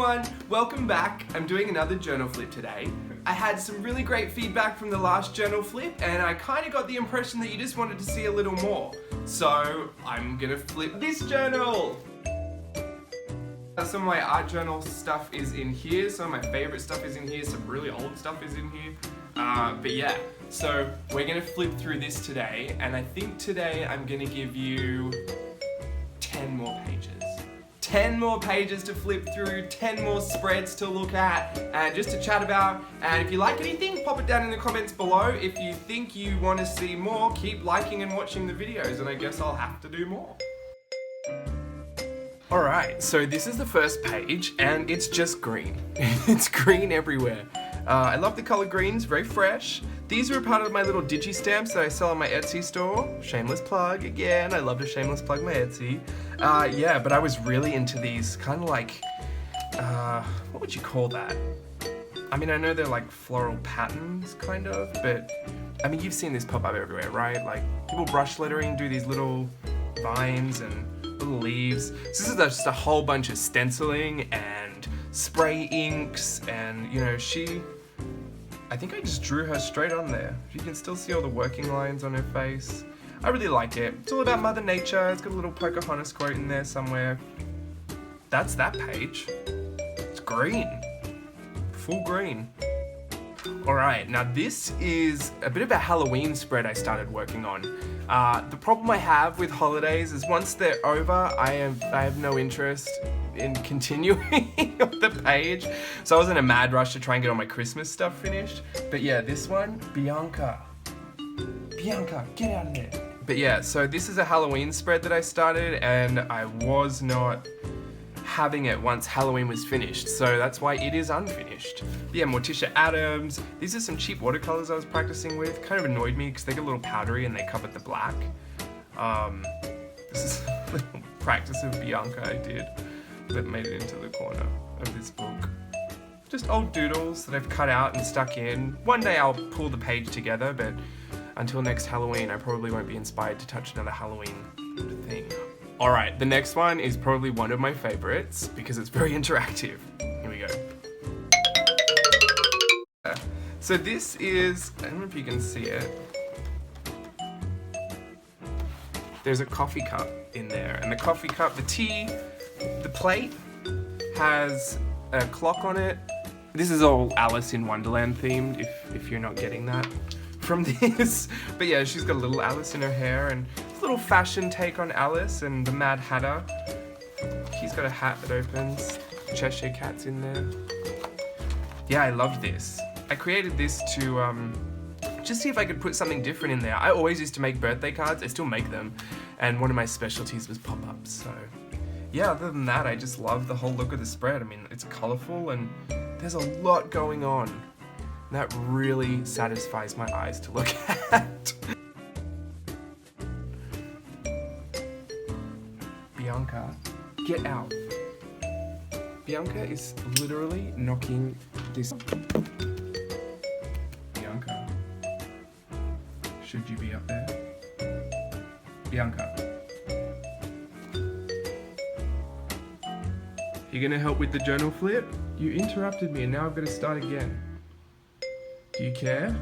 everyone, welcome back. I'm doing another journal flip today. I had some really great feedback from the last journal flip and I kind of got the impression that you just wanted to see a little more. So I'm gonna flip this journal. Some of my art journal stuff is in here, some of my favorite stuff is in here, some really old stuff is in here. But yeah, so we're gonna flip through this today, and I think today I'm gonna give you 10 more pages. 10 more pages to flip through, 10 more spreads to look at, and just to chat about. And if you like anything, pop it down in the comments below. If you think you want to see more, keep liking and watching the videos, and I guess I'll have to do more. Alright, so this is the first page, and it's just green. It's green everywhere. I love the color greens, very fresh. These are a part of my little digi stamps that I sell on my Etsy store. Shameless plug again, I love to shameless plug my Etsy. Yeah, but I was really into these kind of like, what would you call that? I mean, I know they're like floral patterns, kind of, but I mean, you've seen this pop up everywhere, right? Like, people brush lettering, do these little vines and little leaves. So this is just a whole bunch of stenciling and spray inks, and you know, I think I just drew her straight on there. You can still see all the working lines on her face. I really like it. It's all about Mother Nature. It's got a little Pocahontas quote in there somewhere. That's that page. It's green. Full green. Alright, now this is a bit of a Halloween spread I started working on. The problem I have with holidays is once they're over, I have no interest in continuing on the page. So I was in a mad rush to try and get all my Christmas stuff finished. But yeah, this one, Bianca, get out of there. But yeah, so this is a Halloween spread that I started, and I was not having it once Halloween was finished, so that's why it is unfinished. Yeah, Morticia Addams. These are some cheap watercolors I was practicing with. Kind of annoyed me because they get a little powdery and they covered the black. This is a little practice of Bianca I did that made it into the corner of this book. Just old doodles that I've cut out and stuck in. One day I'll pull the page together, but until next Halloween I probably won't be inspired to touch another Halloween thing. Alright, the next one is probably one of my favorites because it's very interactive. Here we go. So this is, I don't know if you can see it. There's a coffee cup in there, and the coffee cup, the plate has a clock on it. This is all Alice in Wonderland themed, if you're not getting that from this. But yeah, she's got a little Alice in her hair, and a little fashion take on Alice and the Mad Hatter. He's got a hat that opens. Cheshire Cat's in there. Yeah, I loved this. I created this to just see if I could put something different in there. I always used to make birthday cards. I still make them. And one of my specialties was pop-ups. So yeah, other than that, I just love the whole look of the spread. I mean, it's colorful and there's a lot going on. And that really satisfies my eyes to look at. Bianca, get out. Bianca is literally knocking this. Bianca, should you be up there? Bianca. You gonna help with the journal flip? You interrupted me and now I've got to start again. Do you care?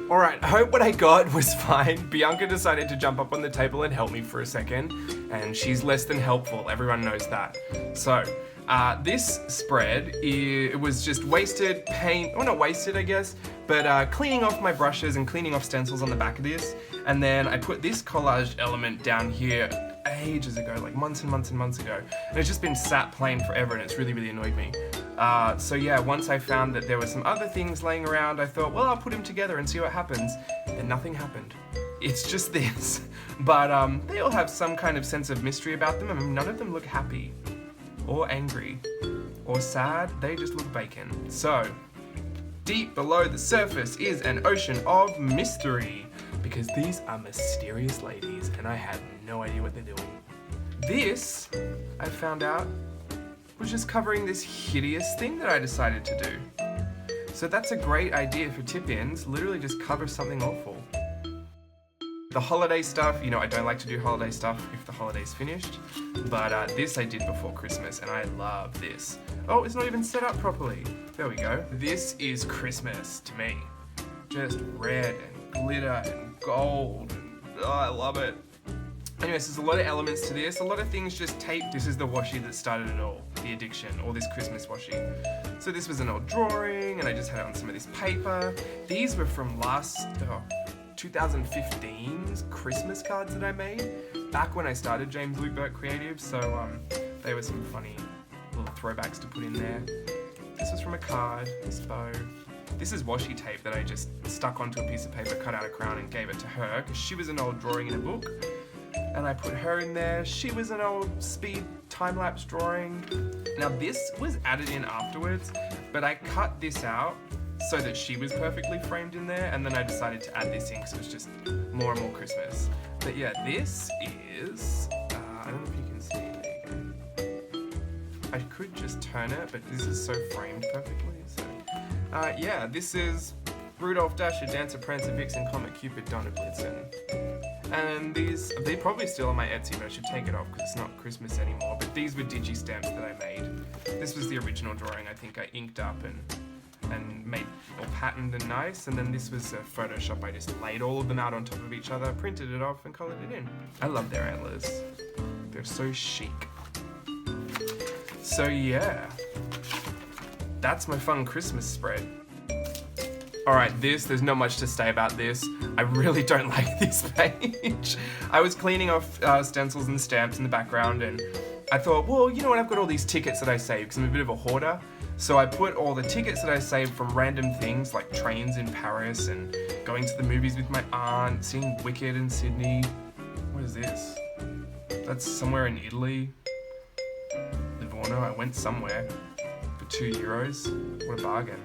Alright, I hope what I got was fine. Bianca decided to jump up on the table and help me for a second, and she's less than helpful, everyone knows that. So, this spread, it was just wasted paint, well not wasted I guess, but cleaning off my brushes and cleaning off stencils on the back of this, and then I put this collage element down here ages ago, like months and months and months ago, and it's just been sat plain forever and it's really annoyed me. So yeah, once I found that there were some other things laying around, I thought, well, I'll put them together and see what happens. And nothing happened. It's just this. But they all have some kind of sense of mystery about them. I mean, none of them look happy or angry or sad. They just look bacon. So, deep below the surface is an ocean of mystery, because these are mysterious ladies and I had no idea what they're doing. This, I found out, was just covering this hideous thing that I decided to do. So that's a great idea for tip-ins, literally just cover something awful. The holiday stuff, you know, I don't like to do holiday stuff if the holiday's finished, but this I did before Christmas, and I love this. Oh, it's not even set up properly. There we go. This is Christmas to me. Just red and glitter and gold, and I love it. Anyways, there's a lot of elements to this, a lot of things just taped. This is the washi that started it all, the addiction, all this Christmas washi. So this was an old drawing, and I just had it on some of this paper. These were from 2015's Christmas cards that I made, back when I started James Luke Burke Creative, so they were some funny little throwbacks to put in there. This was from a card, this bow. This is washi tape that I just stuck onto a piece of paper, cut out a crown, and gave it to her, because she was an old drawing in a book. And I put her in there. She was an old speed time-lapse drawing. Now this was added in afterwards, but I cut this out so that she was perfectly framed in there, and then I decided to add this in because it was just more and more Christmas. But yeah, this is, I don't know if you can see, there you go. I could just turn it, but this is so framed perfectly, so. Yeah, this is Rudolph, Dasher, Dancer, Prancer, Vixen, Comet, Cupid, Donner, Blitzen. And they're probably still on my Etsy, but I should take it off because it's not Christmas anymore. But these were digi stamps that I made. This was the original drawing. I think I inked up and made all patterned and nice. And then this was a Photoshop. I just laid all of them out on top of each other, printed it off, and colored it in. I love their antlers. They're so chic. So yeah, that's my fun Christmas spread. Alright, there's not much to say about this. I really don't like this page. I was cleaning off stencils and stamps in the background, and I thought, well, you know what, I've got all these tickets that I saved because I'm a bit of a hoarder. So I put all the tickets that I saved from random things like trains in Paris and going to the movies with my aunt, seeing Wicked in Sydney. What is this? That's somewhere in Italy. Livorno, I went somewhere for €2. What a bargain.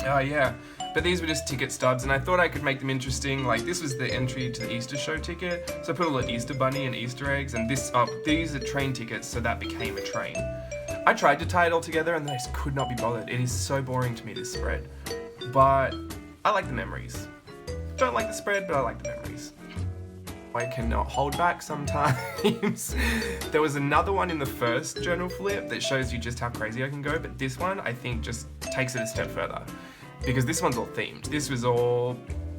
Oh yeah, but these were just ticket stubs, and I thought I could make them interesting. Like this was the entry to the Easter show ticket, so I put a little Easter bunny and Easter eggs, and these are train tickets, so that became a train. I tried to tie it all together, and I just could not be bothered. It is so boring to me, this spread. But I like the memories. Don't like the spread, but I like the memories. I cannot hold back sometimes. There was another one in the first journal flip that shows you just how crazy I can go, but this one I think just takes it a step further. Because this one's all themed. This was all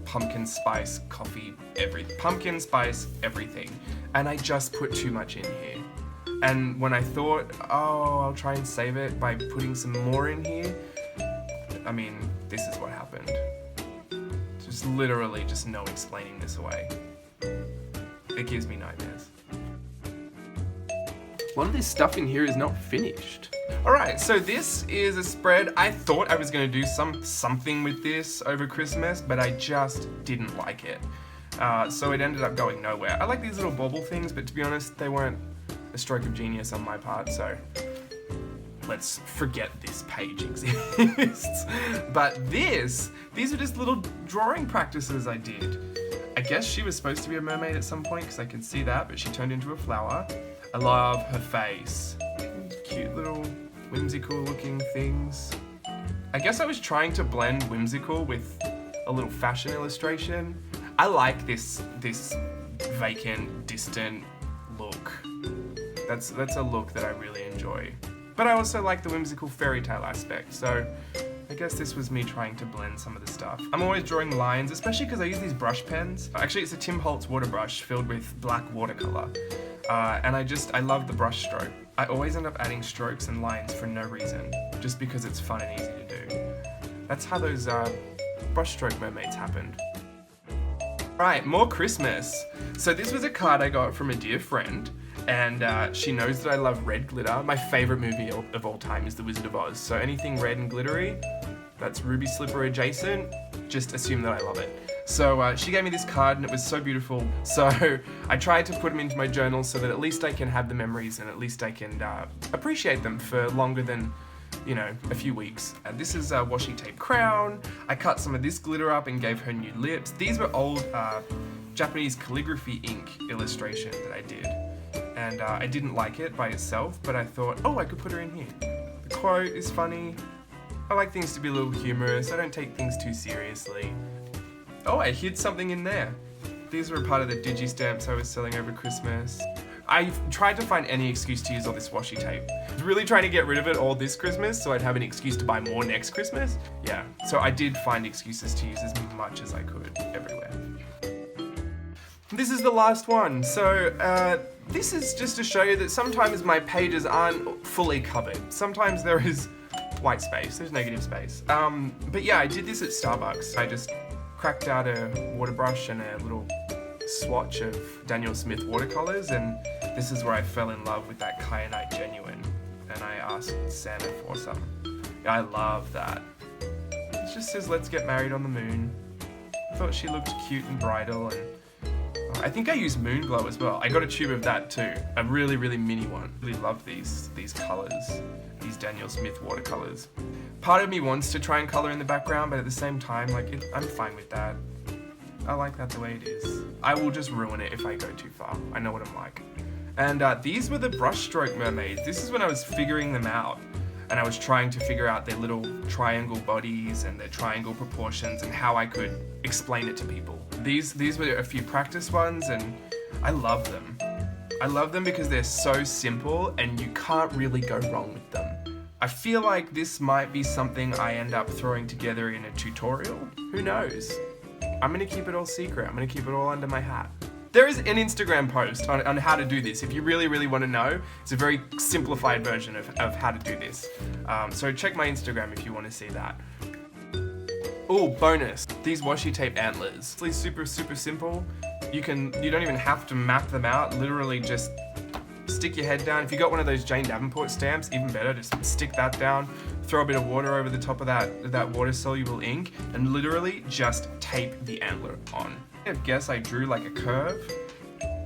pumpkin spice, coffee, everything. Pumpkin spice, everything. And I just put too much in here. And when I thought, oh, I'll try and save it by putting some more in here, I mean, this is what happened. Just literally just no explaining this away. It gives me nightmares. A lot of this stuff in here is not finished. Alright, so this is a spread. I thought I was going to do something with this over Christmas, but I just didn't like it. So it ended up going nowhere. I like these little bauble things, but to be honest, they weren't a stroke of genius on my part, so let's forget this page exists. But these are just little drawing practices I did. I guess she was supposed to be a mermaid at some point because I can see that, but she turned into a flower. I love her face. Cute little whimsical looking things. I guess I was trying to blend whimsical with a little fashion illustration. I like this vacant, distant look. That's a look that I really enjoy. But I also like the whimsical fairy tale aspect, so I guess this was me trying to blend some of the stuff. I'm always drawing lines, especially because I use these brush pens. Actually, it's a Tim Holtz water brush filled with black watercolor. And I love the brush stroke. I always end up adding strokes and lines for no reason, just because it's fun and easy to do. That's how those brushstroke mermaids happened. Right, more Christmas. So this was a card I got from a dear friend, and she knows that I love red glitter. My favorite movie of all time is The Wizard of Oz, so anything red and glittery, that's Ruby Slipper adjacent, just assume that I love it. So she gave me this card and it was so beautiful. So I tried to put them into my journal so that at least I can have the memories and at least I can appreciate them for longer than, you know, a few weeks. This is a washi tape crown. I cut some of this glitter up and gave her new lips. These were old Japanese calligraphy ink illustration that I did. And I didn't like it by itself, but I thought, oh, I could put her in here. The quote is funny. I like things to be a little humorous. I don't take things too seriously. Oh, I hid something in there. These were part of the digi stamps I was selling over Christmas. I tried to find any excuse to use all this washi tape. I was really trying to get rid of it all this Christmas so I'd have an excuse to buy more next Christmas. Yeah, so I did find excuses to use as much as I could everywhere. This is the last one. So this is just to show you that sometimes my pages aren't fully covered. Sometimes there is white space, there's negative space. But yeah, I did this at Starbucks. I just cracked out a water brush and a little swatch of Daniel Smith watercolors, and this is where I fell in love with that Kyanite Genuine, and I asked Santa for some. Yeah, I love that. It just says, "Let's get married on the moon." I thought she looked cute and bridal, and I think I used Moon Glow as well. I got a tube of that too, a really, really mini one. Really love these colors, these Daniel Smith watercolors. Part of me wants to try and color in the background, but at the same time, like, I'm fine with that. I like that the way it is. I will just ruin it if I go too far. I know what I'm like. And these were the brushstroke mermaids. This is when I was figuring them out, and I was trying to figure out their little triangle bodies and their triangle proportions and how I could explain it to people. These were a few practice ones, and I love them. I love them because they're so simple and you can't really go wrong with them. I feel like this might be something I end up throwing together in a tutorial. Who knows? I'm gonna keep it all secret. I'm gonna keep it all under my hat. There is an Instagram post on how to do this. If you really, really want to know, it's a very simplified version of how to do this. So check my Instagram if you want to see that. Oh, bonus. These washi tape antlers. It's super, super simple. You don't even have to map them out. Literally just stick your head down. If you got one of those Jane Davenport stamps, even better, just stick that down, throw a bit of water over the top of that water-soluble ink, and literally just tape the antler on. I guess I drew like a curve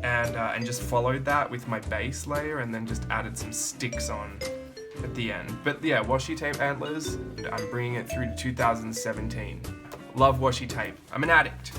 and just followed that with my base layer and then just added some sticks on at the end. But yeah, washi tape antlers, and I'm bringing it through to 2017. Love washi tape. I'm an addict.